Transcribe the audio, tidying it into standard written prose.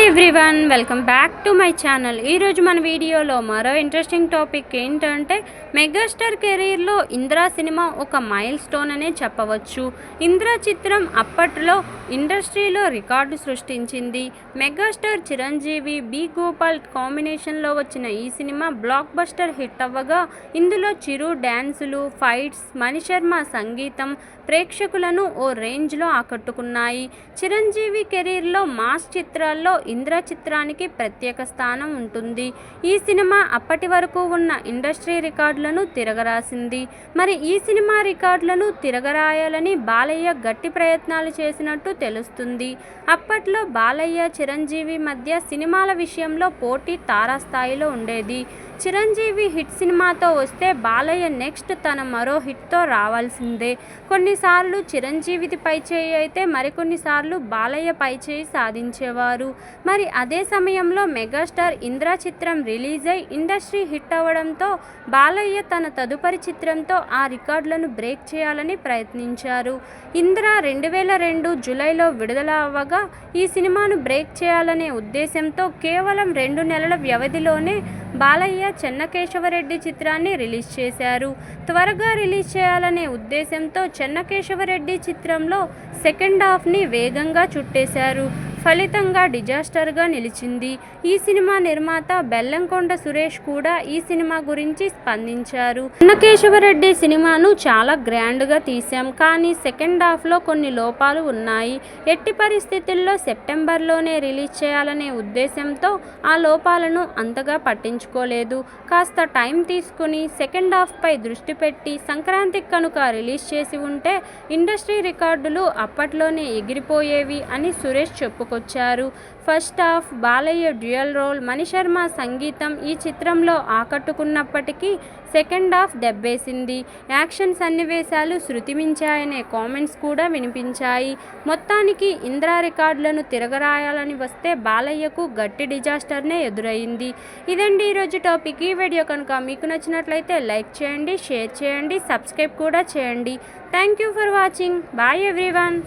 Everyone, welcome back to my channel. ఈరోజు మన వీడియోలో మరో ఇంట్రెస్టింగ్ టాపిక్ ఏంటంటే మెగాస్టార్ కెరీర్లో ఇంద్ర సినిమా ఒక మైల్ స్టోన్ అనే చెప్పవచ్చు. ఇంద్ర చిత్రం అప్పట్లో ఇండస్ట్రీలో రికార్డు సృష్టించింది. మెగాస్టార్ చిరంజీవి, బి గోపాల్ కాంబినేషన్లో వచ్చిన ఈ సినిమా బ్లాక్ బస్టర్ హిట్ అవ్వగా ఇందులో చిరు డ్యాన్సులు, ఫైట్స్, మణిశర్మ సంగీతం ప్రేక్షకులను ఓ రేంజ్లో ఆకట్టుకున్నాయి. చిరంజీవి కెరీర్లో మాస్ చిత్రాల్లో ఇంద్ర చిత్రానికి ప్రత్యేక స్థానం ఉంటుంది. ఈ సినిమా అప్పటి వరకు ఉన్న ఇండస్ట్రీ రికార్డులను తిరగరాసింది. మరి ఈ సినిమా రికార్డులను తిరగరాయాలని బాలయ్య గట్టి ప్రయత్నాలు చేసినట్టు తెలుస్తుంది. అప్పట్లో బాలయ్య, చిరంజీవి మధ్య సినిమాల విషయంలో పోటీ తారాస్థాయిలో ఉండేది. చిరంజీవి హిట్ సినిమాతో వస్తే బాలయ్య నెక్స్ట్ తన మరో హిట్తో రావాల్సిందే. కొన్నిసార్లు చిరంజీవిది పైచేయి అయితే మరికొన్నిసార్లు బాలయ్య పైచేయి సాధించేవారు. మరి అదే సమయంలో మెగాస్టార్ ఇంద్ర చిత్రం రిలీజ్ అయి ఇండస్ట్రీ హిట్ అవ్వడంతో బాలయ్య తన తదుపరి చిత్రంతో ఆ రికార్డులను బ్రేక్ చేయాలని ప్రయత్నించారు. ఇంద్ర 2002 జూలైలో విడుదల అవ్వగా ఈ సినిమాను బ్రేక్ చేయాలనే ఉద్దేశంతో కేవలం 2 నెలల వ్యవధిలోనే బాలయ్య చెన్నకేశవరెడ్డి చిత్రాన్ని రిలీజ్ చేశారు. త్వరగా రిలీజ్ చేయాలనే ఉద్దేశంతో చెన్నకేశవరెడ్డి చిత్రంలో సెకండ్ హాఫ్ని వేగంగా చుట్టేశారు. ఫలితంగా డిజాస్టర్గా నిలిచింది. ఈ సినిమా నిర్మాత బెల్లంకొండ సురేష్ కూడా ఈ సినిమా గురించి స్పందించారు. చెన్నకేశవరెడ్డి సినిమాను చాలా గ్రాండ్గా తీశాం, కానీ సెకండ్ హాఫ్లో కొన్ని లోపాలు ఉన్నాయి. ఎట్టి పరిస్థితుల్లో సెప్టెంబర్లోనే రిలీజ్ చేయాలనే ఉద్దేశంతో ఆ లోపాలను అంతగా పట్టించుకోలేదు. కాస్త టైం తీసుకుని సెకండ్ హాఫ్పై దృష్టి పెట్టి సంక్రాంతికి కనుక రిలీజ్ చేసి ఉంటే ఇండస్ట్రీ రికార్డులు అప్పట్లోనే ఎగిరిపోయేవి అని సురేష్ చెప్పుకొచ్చారు. First half Balayya dual role, Mani Sharma సంగీతం ఈ చిత్రంలో ఆకట్టుకున్నప్పటికీ సెకండ్ హాఫ్ దెబ్బేసింది. యాక్షన్ సన్నివేశాలు శృతిమించాయనే కామెంట్స్ కూడా వినిపించాయి. మొత్తానికి ఇంద్ర రికార్డులను తిరగరాయాలని వస్తే బాలయ్యకు గట్టి డిజాస్టర్నే ఎదురైంది. ఇదండి ఈరోజు టాపిక్. ఈ వీడియో కనుక మీకు నచ్చినట్లయితే లైక్ చేయండి, షేర్ చేయండి, సబ్స్క్రైబ్ కూడా చేయండి. Thank you for watching. Bye everyone.